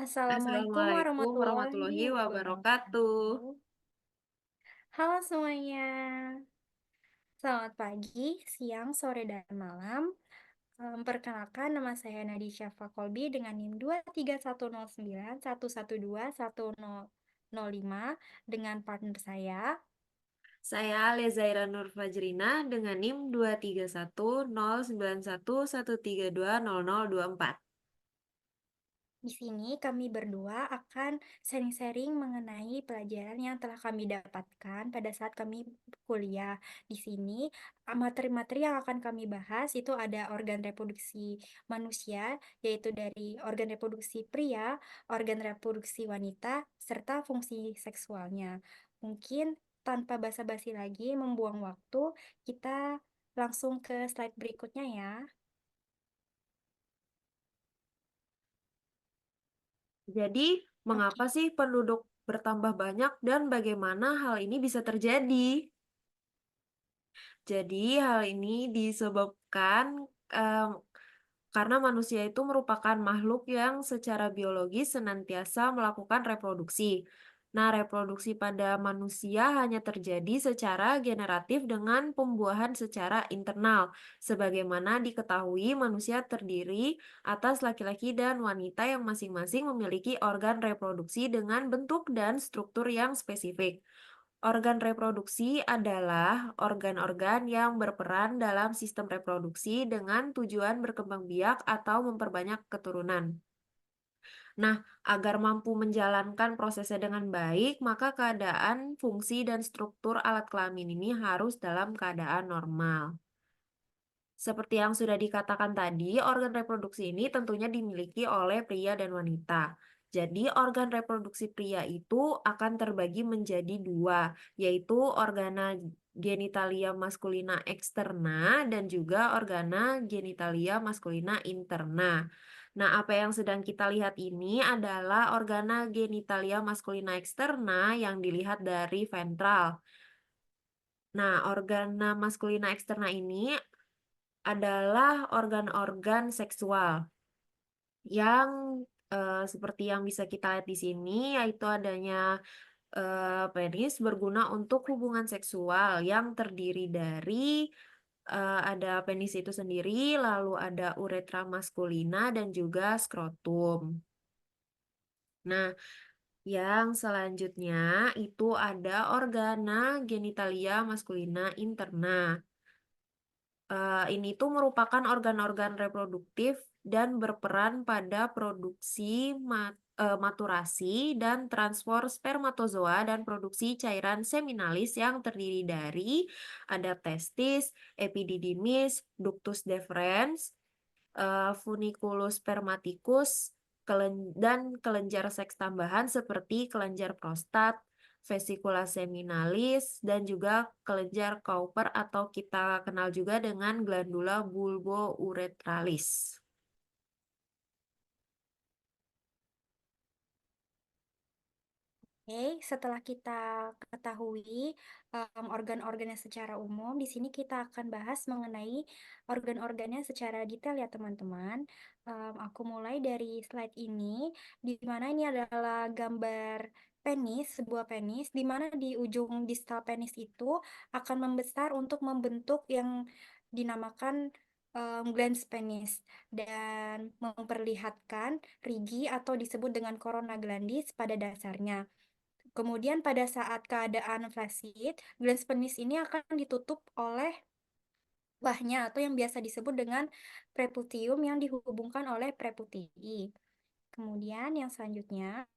Assalamualaikum Assalamualaikum warahmatullahi warahmatullahi wabarakatuh. wabarakatuh. Halo semuanya, selamat pagi, siang, sore, dan malam. Perkenalkan, nama saya Nadisha Fakolbi dengan NIM 2310911212005 dengan partner saya. Saya Lezaira Nur Fajrina dengan NIM 2310911320024. Di sini kami berdua akan sharing-sharing mengenai pelajaran yang telah kami dapatkan pada saat kami kuliah. Di sini materi-materi yang akan kami bahas itu ada organ reproduksi manusia, yaitu dari organ reproduksi pria, organ reproduksi wanita, serta fungsi seksualnya. Mungkin tanpa basa-basi lagi membuang waktu, kita langsung ke slide berikutnya ya. Jadi, mengapa Oke. sih penduduk bertambah banyak dan bagaimana hal ini bisa terjadi? Jadi, hal ini disebabkan em, karena manusia itu merupakan makhluk yang secara biologis senantiasa melakukan reproduksi. Nah, reproduksi pada manusia hanya terjadi secara generatif dengan pembuahan secara internal. Sebagaimana diketahui, manusia terdiri atas laki-laki dan wanita yang masing-masing memiliki organ reproduksi dengan bentuk dan struktur yang spesifik. Organ reproduksi adalah organ-organ yang berperan dalam sistem reproduksi dengan tujuan berkembang biak atau memperbanyak keturunan. Nah, agar mampu menjalankan prosesnya dengan baik, maka keadaan, fungsi, dan struktur alat kelamin ini harus dalam keadaan normal. Seperti yang sudah dikatakan tadi, organ reproduksi ini tentunya dimiliki oleh pria dan wanita. Jadi, organ reproduksi pria itu akan terbagi menjadi dua, yaitu organa genitalia maskulina eksterna dan juga organa genitalia maskulina interna. Nah, apa yang sedang kita lihat ini adalah organa genitalia maskulina eksterna yang dilihat dari ventral. Nah, organa maskulina eksterna ini adalah organ-organ seksual yang seperti yang bisa kita lihat di sini, yaitu adanya penis berguna untuk hubungan seksual yang terdiri dari ada penis itu sendiri, lalu ada uretra maskulina dan juga skrotum. Nah, yang selanjutnya itu ada organa genitalia maskulina interna. Ini tuh merupakan organ-organ reproduktif dan berperan pada produksi maturasi dan transfer spermatozoa dan produksi cairan seminalis yang terdiri dari ada testis, epididymis, ductus deferens, funiculus spermaticus, dan kelenjar seks tambahan seperti kelenjar prostat, vesikula seminalis, dan juga kelenjar Cowper atau kita kenal juga dengan glandula bulbouretralis. Oke, setelah kita ketahui organ-organnya secara umum, di sini kita akan bahas mengenai organ-organnya secara detail ya teman-teman. Aku mulai dari slide ini, di mana ini adalah gambar penis, sebuah penis, di mana di ujung distal penis itu akan membesar untuk membentuk yang dinamakan glans penis dan memperlihatkan rigi atau disebut dengan corona glandis pada dasarnya. Kemudian pada saat keadaan flaccid, glans penis ini akan ditutup oleh wahnya atau yang biasa disebut dengan preputium yang dihubungkan oleh preputii. Kemudian yang selanjutnya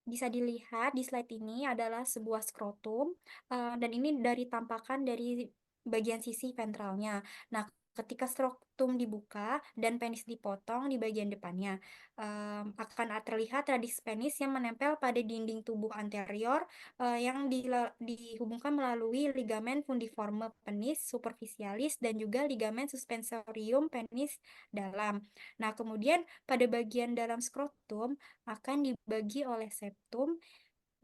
bisa dilihat di slide ini adalah sebuah skrotum dan ini dari tampakan dari bagian sisi ventralnya. Nah, ketika skrotum dibuka dan penis dipotong di bagian depannya, akan terlihat radix penis yang menempel pada dinding tubuh anterior yang dihubungkan melalui ligamen fundiforme penis superficialis dan juga ligamen suspensorium penis dalam. Nah, kemudian pada bagian dalam skrotum akan dibagi oleh septum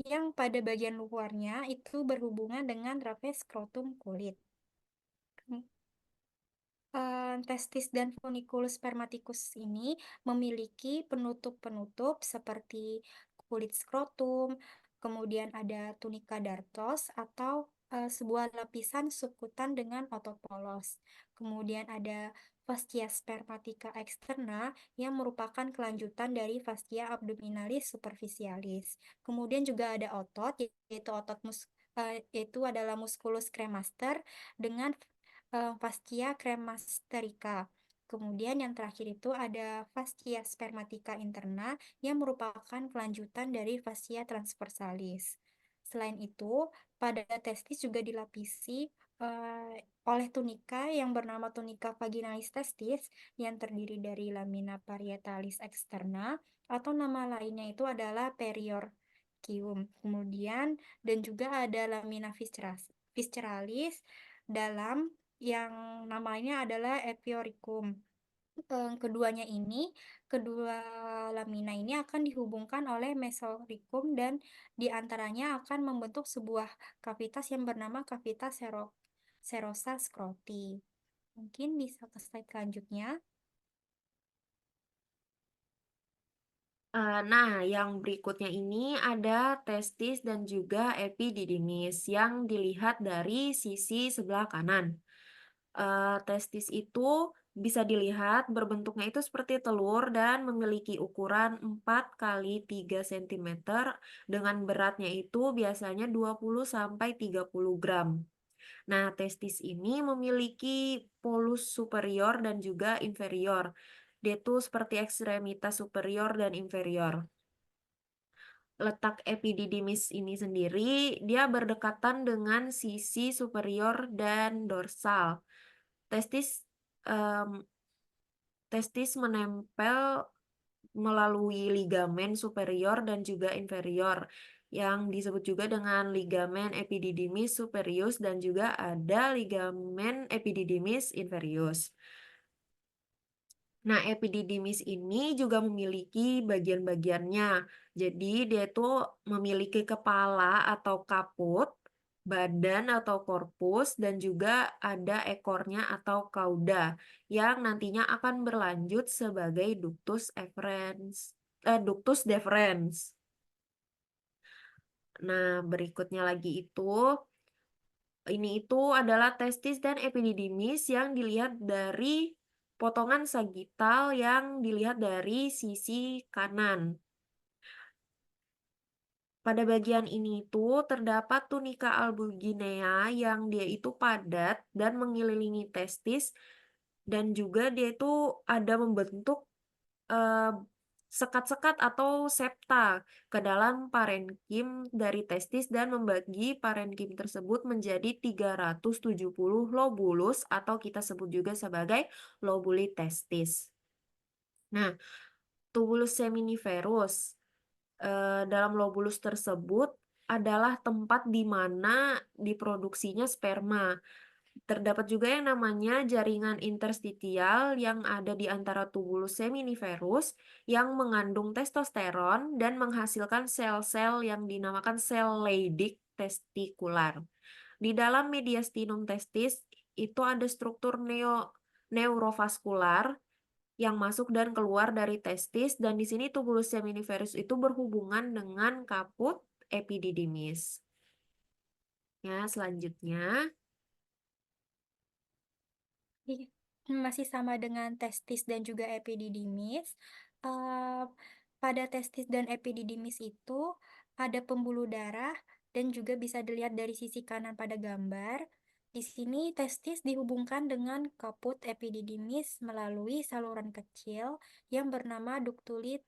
yang pada bagian luarnya itu berhubungan dengan trapez skrotum kulit. testis dan funiculus spermaticus ini memiliki penutup-penutup seperti kulit skrotum, kemudian ada tunika dartos atau sebuah lapisan subkutan dengan otot polos. Kemudian ada fascia spermatica externa yang merupakan kelanjutan dari fascia abdominalis superficialis. Kemudian juga ada otot, yaitu yaitu adalah musculus cremaster dengan fascia cremasterica. Kemudian yang terakhir itu ada fascia spermatica interna yang merupakan kelanjutan dari fascia transversalis. Selain itu, pada testis juga dilapisi oleh tunika yang bernama tunika vaginalis testis yang terdiri dari lamina parietalis externa atau nama lainnya itu adalah periorchium. Kemudian dan juga ada lamina visceralis dalam yang namanya adalah epioricum. Keduanya ini, kedua lamina ini akan dihubungkan oleh mesoricum dan diantaranya akan membentuk sebuah kavitas yang bernama kavitas serosa scroti. Mungkin bisa ke slide selanjutnya. Nah, yang berikutnya ini ada testis dan juga epididymis yang dilihat dari sisi sebelah kanan. Testis itu bisa dilihat berbentuknya itu seperti telur dan memiliki ukuran 4 kali 3 cm dengan beratnya itu biasanya 20 sampai 30 gram. Nah, testis ini memiliki polus superior dan juga inferior. Dia itu seperti ekstremitas superior dan inferior. Letak epididymis ini sendiri, dia berdekatan dengan sisi superior dan dorsal. Testis em, testis menempel melalui ligamen superior dan juga inferior yang disebut juga dengan ligamen epididymis superius dan juga ada ligamen epididymis inferius. Nah, epididymis ini juga memiliki bagian-bagiannya. Jadi, dia itu memiliki kepala atau kaput, badan atau korpus, dan juga ada ekornya atau cauda yang nantinya akan berlanjut sebagai ductus deferens. Nah, berikutnya lagi ini itu adalah testis dan epididymis yang dilihat dari potongan sagital yang dilihat dari sisi kanan. Pada bagian ini itu terdapat tunika albuginea yang dia itu padat dan mengelilingi testis dan juga dia itu ada membentuk eh, sekat-sekat atau septa ke dalam parenkim dari testis dan membagi parenkim tersebut menjadi 370 lobulus atau kita sebut juga sebagai lobuli testis. Nah, tubulus seminiferus dalam lobulus tersebut adalah tempat di mana diproduksinya sperma. Terdapat juga yang namanya jaringan interstitial yang ada di antara tubulus seminiferus yang mengandung testosteron dan menghasilkan sel-sel yang dinamakan sel Leydig testikular. Di dalam mediastinum testis itu ada struktur neurovaskular yang masuk dan keluar dari testis dan di sini tubulus seminiferus itu berhubungan dengan kaput epididymis. Ya, selanjutnya. Iya, masih sama dengan testis dan juga epididymis. Eh, Pada testis dan epididymis itu ada pembuluh darah dan juga bisa dilihat dari sisi kanan pada gambar. Di sini testis dihubungkan dengan kaput epididymis melalui saluran kecil yang bernama ductulit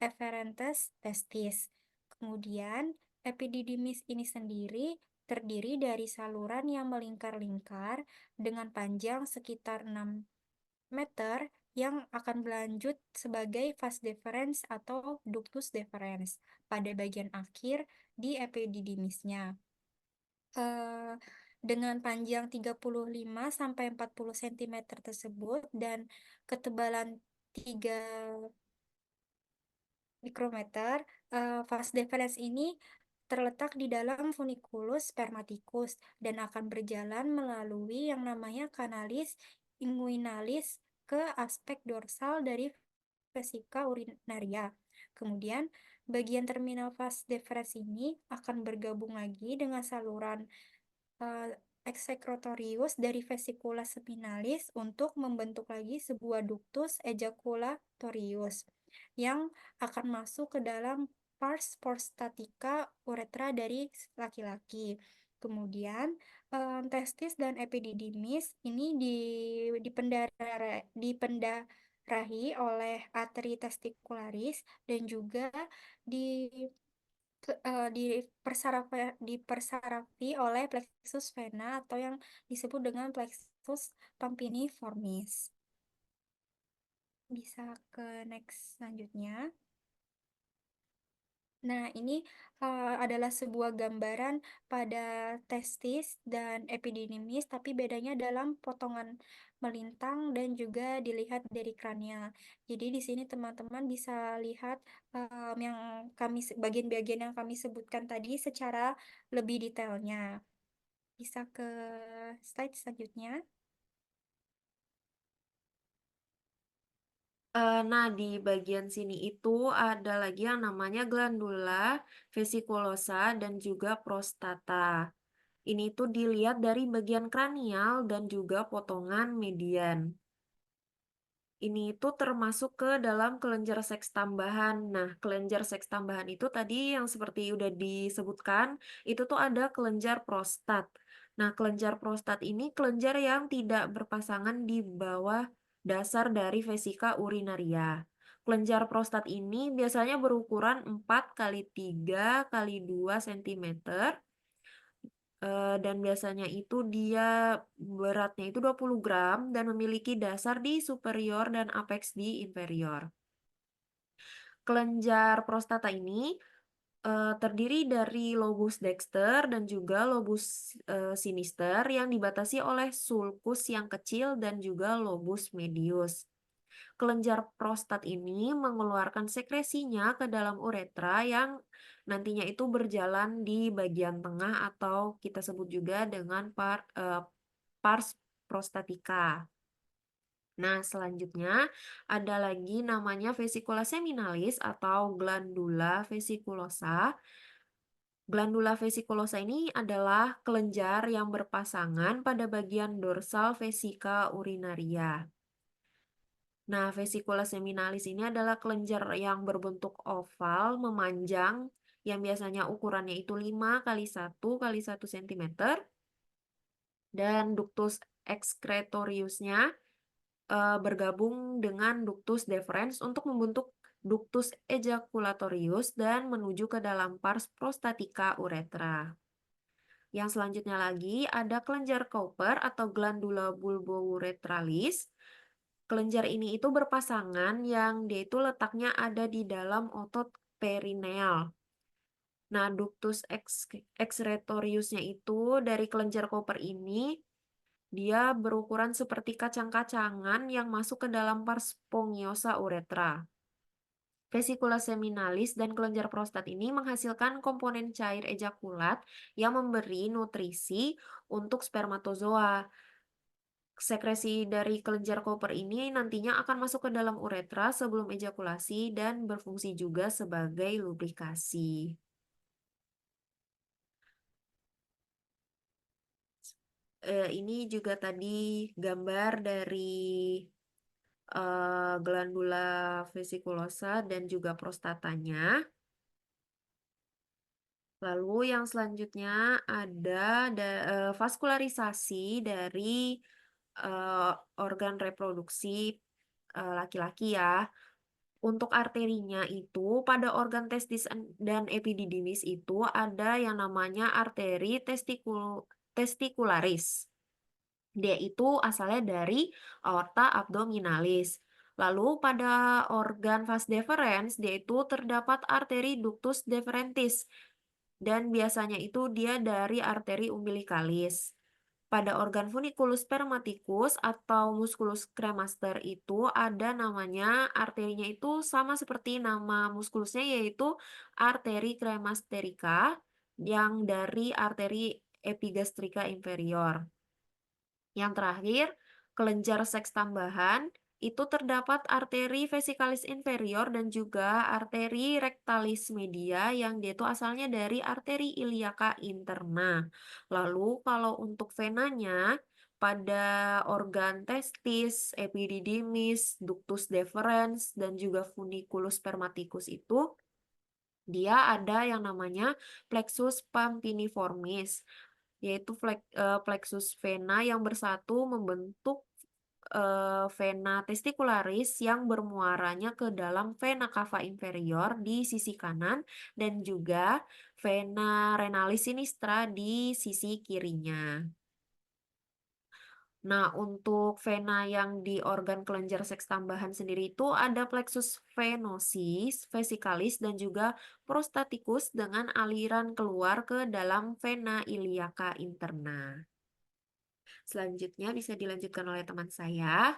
efferentes testis. Kemudian epididymis ini sendiri terdiri dari saluran yang melingkar-lingkar dengan panjang sekitar 6 meter yang akan berlanjut sebagai vas deferens atau ductus deferens pada bagian akhir di epididymisnya. Eh, dengan panjang 35 sampai 40 cm tersebut dan ketebalan 3 mikrometer, vas deferens ini terletak di dalam funiculus spermaticus dan akan berjalan melalui yang namanya kanalis inguinalis ke aspek dorsal dari vesika urinaria. Kemudian, bagian terminal vas deferens ini akan bergabung lagi dengan saluran eh, eksekretorius dari vesicula seminalis untuk membentuk lagi sebuah ductus ejaculatorius yang akan masuk ke dalam pars prostatica uretra dari laki-laki. Kemudian, testis dan epididymis ini dipendarahi oleh arteri testicularis dan juga di dipersarafi oleh plexus vena atau yang disebut dengan plexus pampiniformis. Bisa ke next selanjutnya. Nah, ini adalah sebuah gambaran pada testis dan epididymis, tapi bedanya dalam potongan melintang dan juga dilihat dari kranial. Jadi di sini teman-teman bisa lihat yang bagian-bagian yang kami sebutkan tadi secara lebih detailnya. Bisa ke slide selanjutnya. Nah, di bagian sini itu ada lagi yang namanya glandula vesikulosa dan juga prostata. Ini tuh dilihat dari bagian kranial dan juga potongan median. Ini itu termasuk ke dalam kelenjar seks tambahan. Nah, kelenjar seks tambahan itu tadi yang seperti udah disebutkan, itu tuh ada kelenjar prostat. Nah, kelenjar prostat ini kelenjar yang tidak berpasangan di bawah dasar dari vesika urinaria. Kelenjar prostat ini biasanya berukuran 4 kali 3 kali 2 cm. Dan biasanya itu dia beratnya itu 20 gram dan memiliki dasar di superior dan apeks di inferior. Kelenjar prostata ini terdiri dari lobus dexter dan juga lobus sinister yang dibatasi oleh sulcus yang kecil dan juga lobus medius. Kelenjar prostat ini mengeluarkan sekresinya ke dalam uretra yang nantinya itu berjalan di bagian tengah atau kita sebut juga dengan pars prostatica. Nah, selanjutnya ada lagi namanya vesicula seminalis atau glandula vesikulosa. Glandula vesikulosa ini adalah kelenjar yang berpasangan pada bagian dorsal vesika urinaria. Nah, vesicula seminalis ini adalah kelenjar yang berbentuk oval memanjang yang biasanya ukurannya itu 5 kali 1 kali 1 cm dan ductus excretoriusnya bergabung dengan ductus deferens untuk membentuk ductus ejaculatorius dan menuju ke dalam pars prostatica uretra. Yang selanjutnya lagi ada kelenjar Cowper atau glandula bulbouretralis. Kelenjar ini itu berpasangan yang dia itu letaknya ada di dalam otot perineal. Nah, ductus excretoriusnya itu dari kelenjar Cowper ini dia berukuran seperti kacang-kacangan yang masuk ke dalam pars spongiosa uretra. Vesicula seminalis dan kelenjar prostat ini menghasilkan komponen cair ejakulat yang memberi nutrisi untuk spermatozoa. Sekresi dari kelenjar Cowper ini nantinya akan masuk ke dalam uretra sebelum ejakulasi dan berfungsi juga sebagai lubrikasi. Ini juga tadi gambar dari glandula vesikulosa dan juga prostatanya. Lalu yang selanjutnya ada vaskularisasi dari eh, organ reproduksi laki-laki ya. Untuk arterinya itu pada organ testis dan epididymis itu ada yang namanya arteri testicularis. Dia itu asalnya dari aorta abdominalis. Lalu pada organ vas deferens dia itu terdapat arteri ductus deferentis dan biasanya itu dia dari arteri umbilicalis. Pada organ funiculus spermaticus atau musculus cremaster itu ada namanya arterinya itu sama seperti nama muskulusnya yaitu arteri cremasterica yang dari arteri epigastrika inferior. Yang terakhir kelenjar seks tambahan, itu terdapat arteri vesikalis inferior dan juga arteri rectalis media yang dia itu asalnya dari arteri iliaca interna. Lalu kalau untuk venanya, pada organ testis, epididymis, ductus deferens, dan juga funiculus spermaticus itu dia ada yang namanya plexus pampiniformis, yaitu plexus vena yang bersatu membentuk vena testicularis yang bermuaranya ke dalam vena cava inferior di sisi kanan dan juga vena renalis sinistra di sisi kirinya. Nah, untuk vena yang di organ kelenjar seks tambahan sendiri itu ada plexus venosus, vesikalis, dan juga prostaticus dengan aliran keluar ke dalam vena iliaca interna. Selanjutnya bisa dilanjutkan oleh teman saya.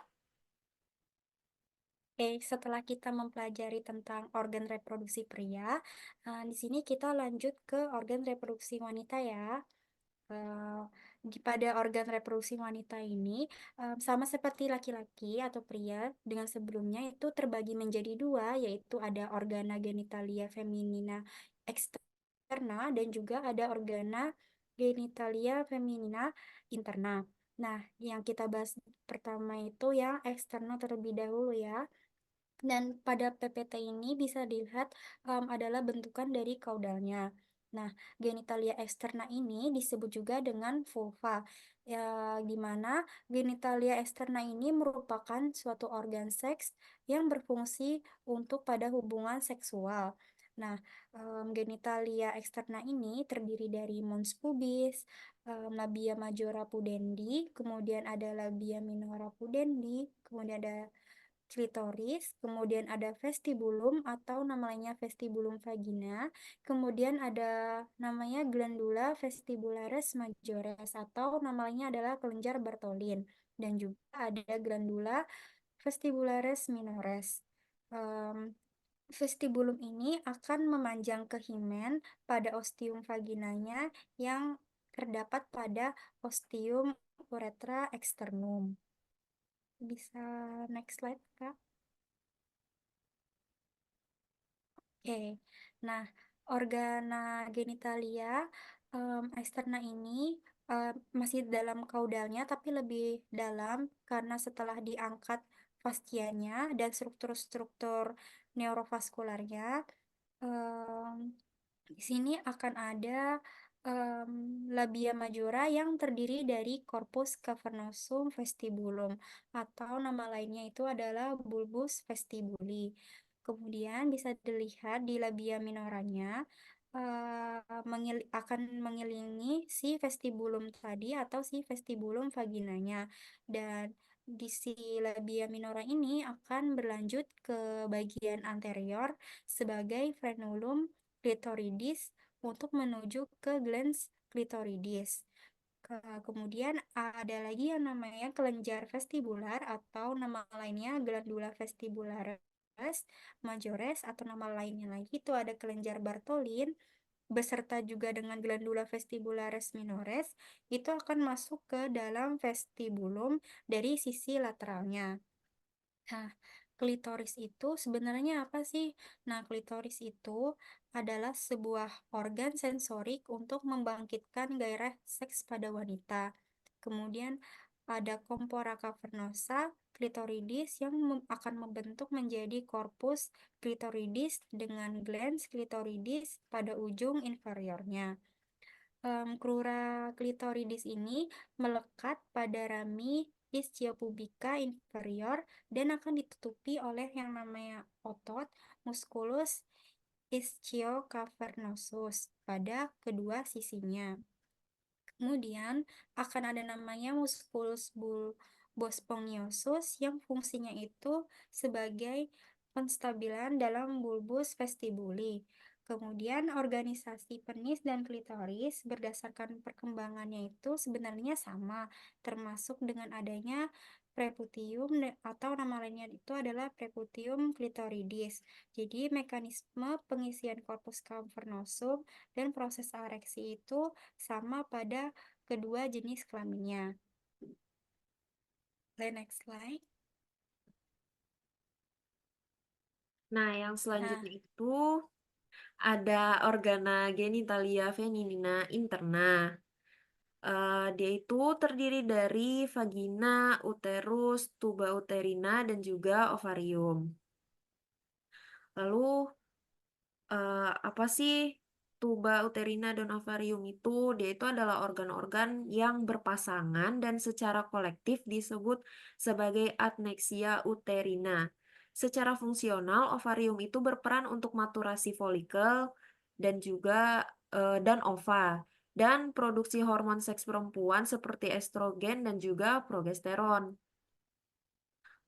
Oke, setelah kita mempelajari tentang organ reproduksi pria, di sini kita lanjut ke organ reproduksi wanita ya. Eh, Pada organ reproduksi wanita ini, sama seperti laki-laki atau pria dengan sebelumnya itu terbagi menjadi dua, yaitu ada organa genitalia feminina externa dan juga ada organa genitalia feminina interna. Nah, yang kita bahas pertama itu yang eksternal terlebih dahulu ya. Dan pada PPT ini bisa dilihat adalah bentukan dari kaudalnya. Nah, genitalia eksterna ini disebut juga dengan vulva, ya, di mana genitalia eksterna ini merupakan suatu organ seks yang berfungsi untuk pada hubungan seksual. Nah, genitalia eksterna ini terdiri dari mons pubis, labia majora pudendi, kemudian ada labia minora pudendi, kemudian ada klitoris, kemudian ada vestibulum atau namanya vestibulum vagina, kemudian ada namanya glandula vestibularis majores atau namanya adalah kelenjar Bartholin, dan juga ada glandula vestibularis minores. Em, Vestibulum ini akan memanjang ke himen pada ostium vaginanya yang terdapat pada ostium uretra externum. Bisa next slide, Kak. Oke, nah organa genitalia eksterna ini masih dalam kaudalnya tapi lebih dalam karena setelah diangkat fascianya dan struktur-struktur neurovaskularnya, em, di sini akan ada labia majora yang terdiri dari corpus cavernosum vestibulum atau nama lainnya itu adalah bulbus vestibuli. Kemudian bisa dilihat di labia minoranya akan mengelilingi si vestibulum tadi atau si vestibulum vaginanya, dan di si labia minora ini akan berlanjut ke bagian anterior sebagai frenulum clitoridis untuk menuju ke glans clitoridis. Kemudian ada lagi yang namanya kelenjar vestibular atau nama lainnya glandula vestibularis majores atau nama lainnya lagi itu ada kelenjar Bartholin beserta juga dengan glandula vestibularis minores itu akan masuk ke dalam vestibulum dari sisi lateralnya. Nah, klitoris itu sebenarnya apa sih? Nah, klitoris itu adalah sebuah organ sensorik untuk membangkitkan gairah seks pada wanita. Kemudian ada corpora cavernosa clitoridis yang akan membentuk menjadi corpus clitoridis dengan glans clitoridis pada ujung inferiornya. Crura clitoridis ini melekat pada rami ischiopubica inferior dan akan ditutupi oleh yang namanya otot musculus ischiocavernosus pada kedua sisinya. Kemudian akan ada namanya musculus bulbospongiosus yang fungsinya itu sebagai penstabilan dalam bulbus vestibuli. Kemudian organisasi penis dan klitoris berdasarkan perkembangannya itu sebenarnya sama, termasuk dengan adanya preputium atau nama lainnya itu adalah preputium clitoridis. Jadi mekanisme pengisian korpus cavernosum dan proses ereksi itu sama pada kedua jenis kelaminnya. Boleh next slide. Nah, yang Nah, selanjutnya itu ada organa genitalia feminina interna. Dia itu terdiri dari vagina, uterus, tuba uterina, dan juga ovarium. Lalu, apa sih tuba uterina dan ovarium itu? Dia itu adalah organ-organ yang berpasangan dan secara kolektif disebut sebagai adnexia uterina. Secara fungsional, ovarium itu berperan untuk maturasi folikel dan juga dan ova dan produksi hormon seks perempuan seperti estrogen dan juga progesteron.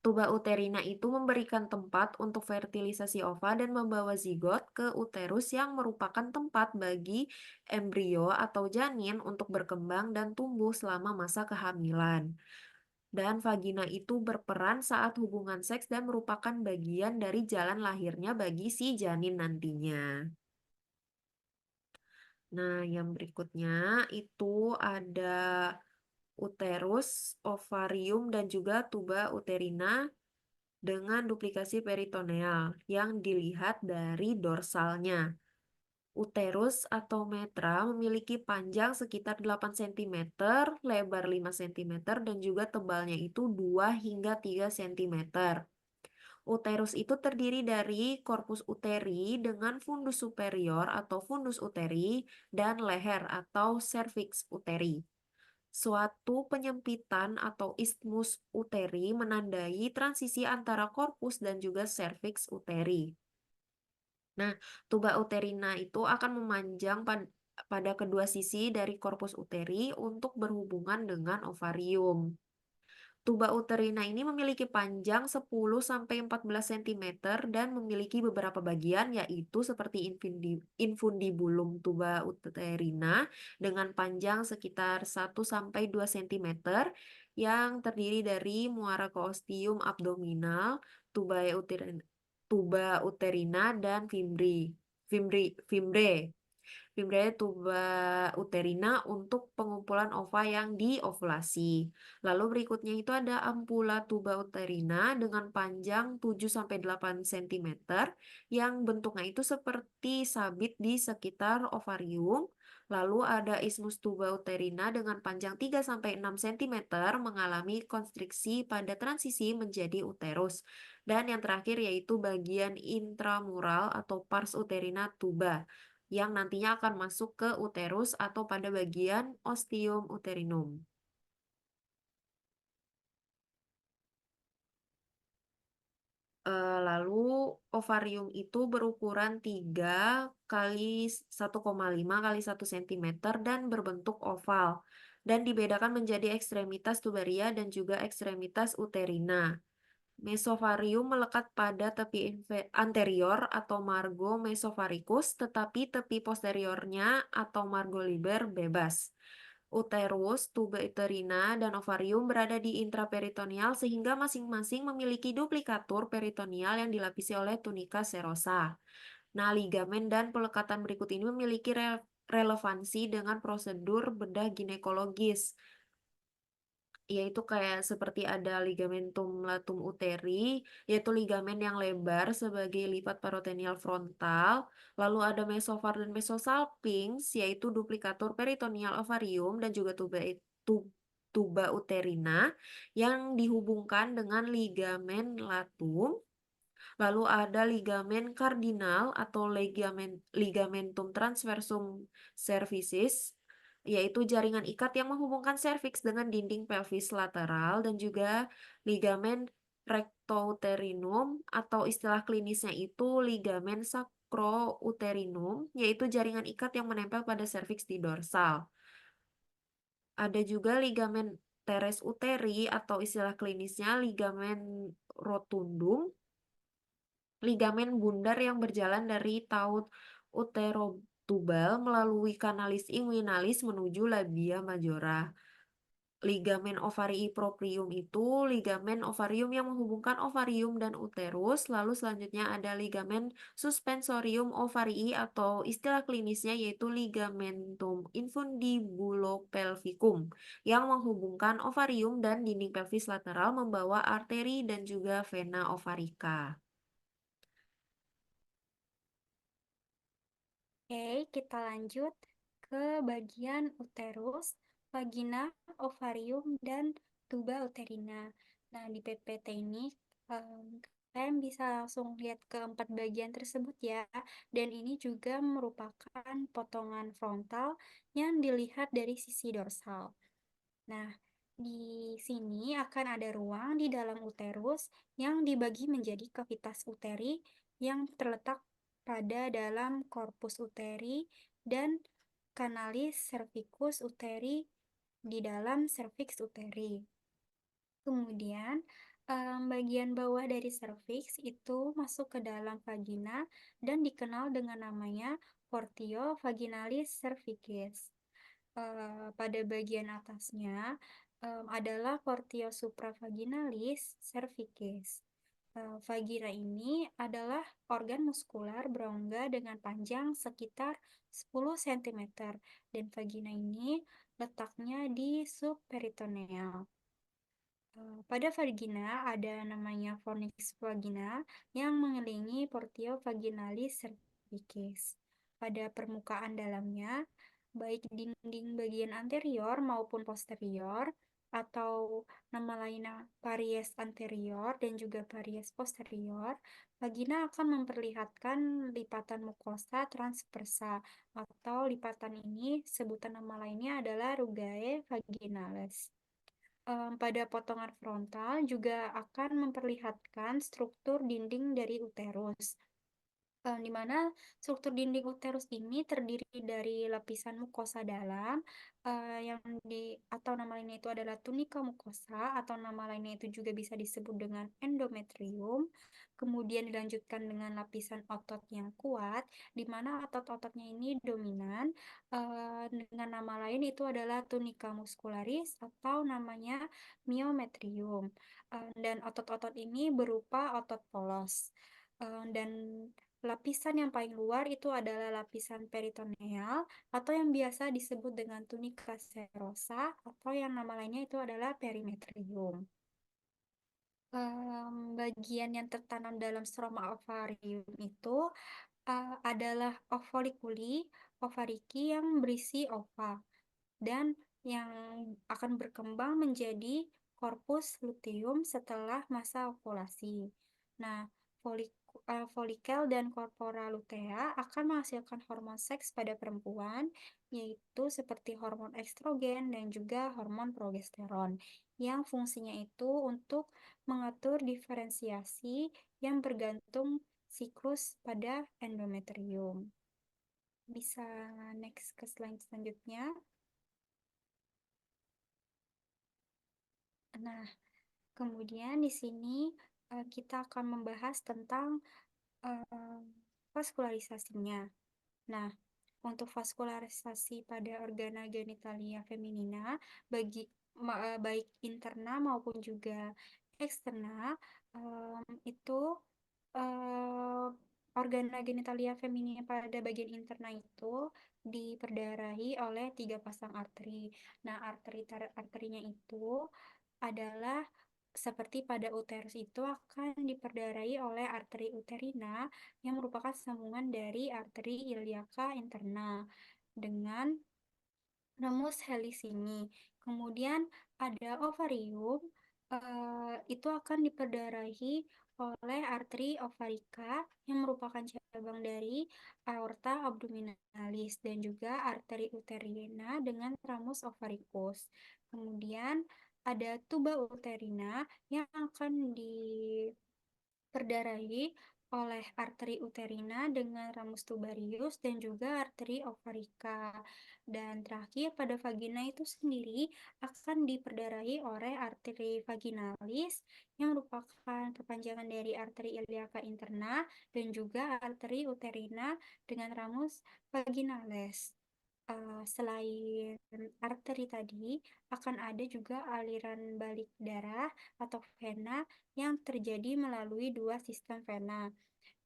Tuba uterina itu memberikan tempat untuk fertilisasi ova dan membawa zigot ke uterus yang merupakan tempat bagi embrio atau janin untuk berkembang dan tumbuh selama masa kehamilan. Dan vagina itu berperan saat hubungan seks dan merupakan bagian dari jalan lahirnya bagi si janin nantinya. Nah, yang berikutnya itu ada uterus, ovarium, dan juga tuba uterina dengan duplikasi peritoneal yang dilihat dari dorsalnya. Uterus atau metra memiliki panjang sekitar 8 cm, lebar 5 cm, dan juga tebalnya itu 2 hingga 3 cm. Uterus itu terdiri dari korpus uteri dengan fundus superior atau fundus uteri dan leher atau cervix uteri. Suatu penyempitan atau isthmus uteri menandai transisi antara korpus dan juga cervix uteri. Nah, tuba uterina itu akan memanjang pada kedua sisi dari korpus uteri untuk berhubungan dengan ovarium. Tuba uterina ini memiliki panjang 10-14 cm dan memiliki beberapa bagian yaitu seperti infundibulum tuba uterina dengan panjang sekitar 1-2 cm yang terdiri dari muara coosteum abdominal, tuba uterina dan fimbre. Fimbriae tuba uterina untuk pengumpulan ova yang diovulasi. Lalu berikutnya itu ada ampula tuba uterina dengan panjang 7-8 cm yang bentuknya itu seperti sabit di sekitar ovarium. Lalu ada isthmus tuba uterina dengan panjang 3-6 cm mengalami konstriksi pada transisi menjadi uterus. Dan yang terakhir yaitu bagian intramural atau pars uterina tuba yang nantinya akan masuk ke uterus atau pada bagian ostium uterinum. Lalu ovarium itu berukuran 3 kali 1,5 kali 1 cm dan berbentuk oval dan dibedakan menjadi ekstremitas tubaria dan juga ekstremitas uterina. Mesovarium melekat pada tepi anterior atau margo mesovaricus, tetapi tepi posteriornya atau margo liber bebas. Uterus, tuba uterina, dan ovarium berada di intraperitoneal sehingga masing-masing memiliki duplikatur peritoneal yang dilapisi oleh tunika serosa. Nah, ligamen dan pelekatan berikut ini memiliki relevansi dengan prosedur bedah ginekologis, yaitu kayak seperti ada ligamentum latum uteri, yaitu ligamen yang lebar sebagai lipat peritoneal frontal, lalu ada mesovar dan mesosalpinx, yaitu duplikatur peritoneal ovarium dan juga tuba uterina yang dihubungkan dengan ligamen latum. Lalu ada ligamen kardinal atau ligamentum transversum cervicis, yaitu jaringan ikat yang menghubungkan serviks dengan dinding pelvis lateral dan juga ligamen rectouterinum atau istilah klinisnya itu ligamen sacrouterinum, yaitu jaringan ikat yang menempel pada serviks di dorsal. Ada juga ligamen teres uteri atau istilah klinisnya ligamen rotundum, ligamen bundar yang berjalan dari taut uterotubal melalui kanalis inguinalis menuju labia majora. Ligamen ovarii proprium itu ligamen ovarium yang menghubungkan ovarium dan uterus. Lalu selanjutnya ada ligamen suspensorium ovarii atau istilah klinisnya yaitu ligamentum infundibulopelvicum yang menghubungkan ovarium dan dinding pelvis lateral membawa arteri dan juga vena ovarica. Oke, kita lanjut ke bagian uterus, vagina, ovarium, dan tuba uterina. Nah, di PPT ini kalian bisa langsung lihat keempat bagian tersebut ya. Dan ini juga merupakan potongan frontal yang dilihat dari sisi dorsal. Nah, di sini akan ada ruang di dalam uterus yang dibagi menjadi kavitas uteri yang terletak pada dalam korpus uteri dan kanalis cervicus uteri di dalam cervix uteri. Kemudian, bagian bawah dari serviks itu masuk ke dalam vagina dan dikenal dengan namanya portio vaginalis cervicis. Pada bagian atasnya adalah portio supravaginalis cervicis. Vagina ini adalah organ muskular berongga dengan panjang sekitar 10 cm dan vagina ini letaknya di subperitoneal. Pada vagina ada namanya fornix vagina yang mengelilingi portio vaginalis cervicis. Pada permukaan dalamnya, baik dinding bagian anterior maupun posterior, atau nama lainnya paries anterior dan juga paries posterior, vagina akan memperlihatkan lipatan mukosa transversa, atau lipatan ini sebutan nama lainnya adalah rugae vaginalis. Pada potongan frontal juga akan memperlihatkan struktur dinding dari uterus, di mana struktur dinding uterus ini terdiri dari lapisan mukosa dalam, yang atau nama lainnya itu adalah tunika mukosa, atau nama lainnya itu juga bisa disebut dengan endometrium. Kemudian dilanjutkan dengan lapisan otot yang kuat, di mana otot-ototnya ini dominan, dengan nama lain itu adalah tunica muscularis atau namanya myometrium. Dan otot-otot ini berupa otot polos. Dan lapisan yang paling luar itu adalah lapisan peritoneal atau yang biasa disebut dengan tunika serosa atau yang nama lainnya itu adalah perimetrium. Bagian yang tertanam dalam stroma ovarium itu adalah ovoliculi, ovariki yang berisi ova dan yang akan berkembang menjadi korpus luteum setelah masa ovulasi. Nah, folikel dan corpora lutea akan menghasilkan hormon seks pada perempuan, yaitu seperti hormon estrogen dan juga hormon progesteron, yang fungsinya itu untuk mengatur diferensiasi yang bergantung siklus pada endometrium. Bisa next ke slide selanjutnya. Nah, kemudian di sini kita akan membahas tentang eh, vaskularisasinya. Nah, untuk vaskularisasi pada organa genitalia feminina baik interna maupun juga eksterna itu eh, organa genitalia feminina pada bagian interna itu diperdarahi oleh 3 pasang arteri. Nah, arterinya itu adalah seperti pada uterus itu akan diperdarahi oleh arteri uterina yang merupakan sambungan dari arteri iliaca interna dengan ramus helisini. Kemudian ada ovarium, itu akan diperdarahi oleh arteri ovarica yang merupakan cabang dari aorta abdominalis dan juga arteri uterina dengan ramus ovaricus. Kemudian ada tuba uterina yang akan diperdarahi oleh arteri uterina dengan ramus tubarius dan juga arteri ovarica. Dan terakhir pada vagina itu sendiri akan diperdarahi oleh arteri vaginalis yang merupakan kepanjangan dari arteri iliaca interna dan juga arteri uterina dengan ramus vaginales. Selain arteri tadi, akan ada juga aliran balik darah atau vena yang terjadi melalui dua sistem vena.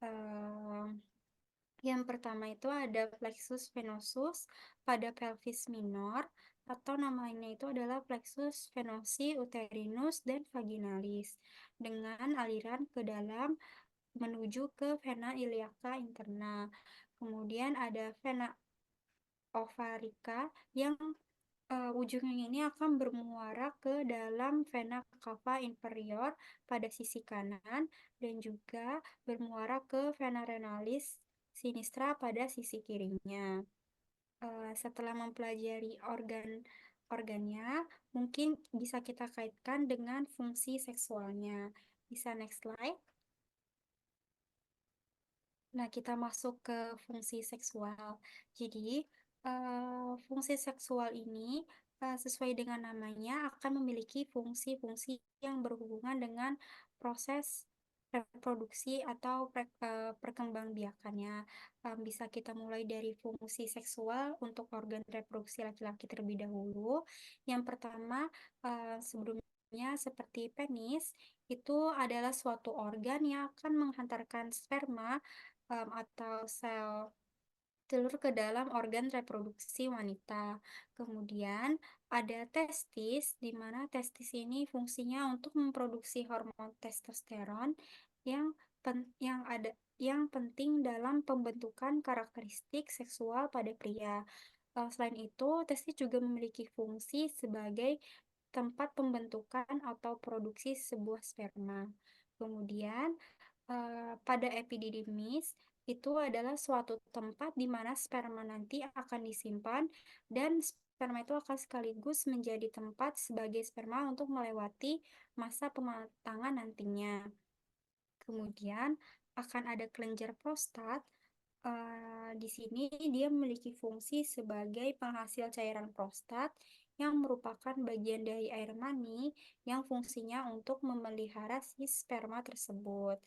Eh, yang pertama itu ada plexus venosus pada pelvis minor, atau namanya itu adalah plexus venosi uterinus dan vaginalis, dengan aliran ke dalam menuju ke vena iliaca interna. Kemudian ada vena ovarica yang ujungnya ini akan bermuara ke dalam vena cava inferior pada sisi kanan dan juga bermuara ke vena renalis sinistra pada sisi kirinya. Setelah mempelajari organnya, mungkin bisa kita kaitkan dengan fungsi seksualnya. Bisa next slide. Nah, kita masuk ke fungsi seksual. Jadi, fungsi seksual ini sesuai dengan namanya akan memiliki fungsi-fungsi yang berhubungan dengan proses reproduksi atau perkembangbiakannya. Bisa kita mulai dari fungsi seksual untuk organ reproduksi laki-laki terlebih dahulu. Yang pertama, sebelumnya seperti penis, itu adalah suatu organ yang akan menghantarkan sperma atau sel telur ke dalam organ reproduksi wanita. Kemudian ada testis, di mana testis ini fungsinya untuk memproduksi hormon testosteron yang yang ada yang penting dalam pembentukan karakteristik seksual pada pria. Selain itu, testis juga memiliki fungsi sebagai tempat pembentukan atau produksi sebuah sperma. Kemudian, pada epididymis itu adalah suatu tempat di mana sperma nanti akan disimpan dan sperma itu akan sekaligus menjadi tempat sebagai sperma untuk melewati masa pematangan nantinya. Kemudian akan ada kelenjar prostat. Di sini dia memiliki fungsi sebagai penghasil cairan prostat yang merupakan bagian dari air mani yang fungsinya untuk memelihara si sperma tersebut.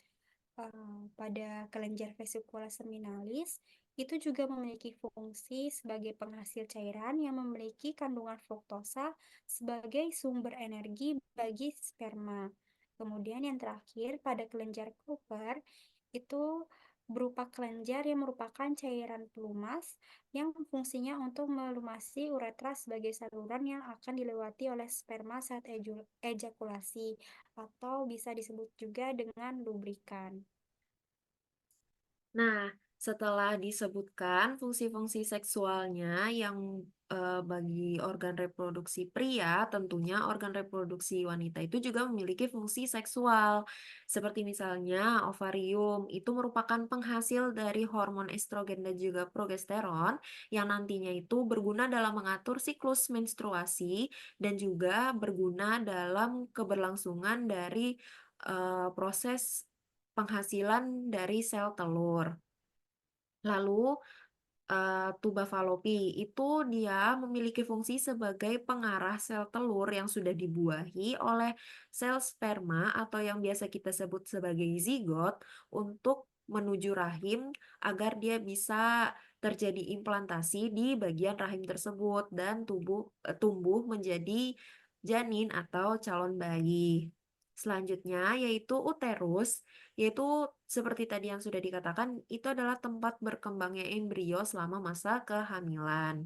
Pada kelenjar vesicula seminalis itu juga memiliki fungsi sebagai penghasil cairan yang memiliki kandungan fruktosa sebagai sumber energi bagi sperma. Kemudian yang terakhir pada kelenjar Cooper itu berupa kelenjar yang merupakan cairan pelumas yang fungsinya untuk melumasi uretra sebagai saluran yang akan dilewati oleh sperma saat ejakulasi atau bisa disebut juga dengan lubrikan. Nah, setelah disebutkan fungsi-fungsi seksualnya yang bagi organ reproduksi pria, tentunya organ reproduksi wanita itu juga memiliki fungsi seksual. Seperti misalnya ovarium, itu merupakan penghasil dari hormon estrogen dan juga progesteron yang nantinya itu berguna dalam mengatur siklus menstruasi dan juga berguna dalam keberlangsungan dari proses penghasilan dari sel telur. Lalu, tuba falopi itu dia memiliki fungsi sebagai pengarah sel telur yang sudah dibuahi oleh sel sperma atau yang biasa kita sebut sebagai zigot untuk menuju rahim agar dia bisa terjadi implantasi di bagian rahim tersebut dan tumbuh menjadi janin atau calon bayi. Selanjutnya yaitu uterus, yaitu seperti tadi yang sudah dikatakan, itu adalah tempat berkembangnya embrio selama masa kehamilan.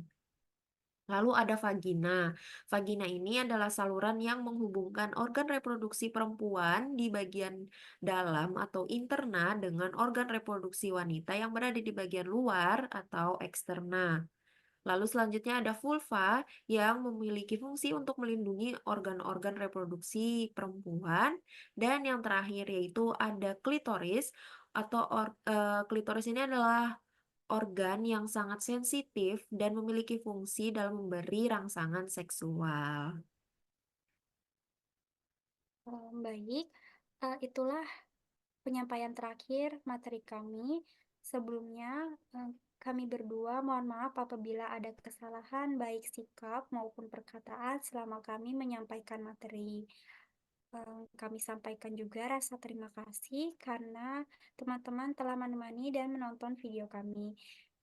Lalu ada vagina. Vagina ini adalah saluran yang menghubungkan organ reproduksi perempuan di bagian dalam atau interna dengan organ reproduksi wanita yang berada di bagian luar atau eksterna. Lalu selanjutnya ada vulva yang memiliki fungsi untuk melindungi organ-organ reproduksi perempuan. Dan yang terakhir yaitu ada klitoris klitoris ini adalah organ yang sangat sensitif dan memiliki fungsi dalam memberi rangsangan seksual. Baik, itulah penyampaian terakhir materi kami. Sebelumnya, kami berdua mohon maaf apabila ada kesalahan baik sikap maupun perkataan selama kami menyampaikan materi. Kami sampaikan juga rasa terima kasih karena teman-teman telah menemani dan menonton video kami.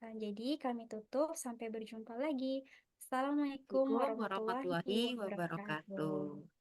Jadi kami tutup, sampai berjumpa lagi. Assalamualaikum Assalamualaikum warahmatullahi warahmatullahi wabarakatuh. wabarakatuh.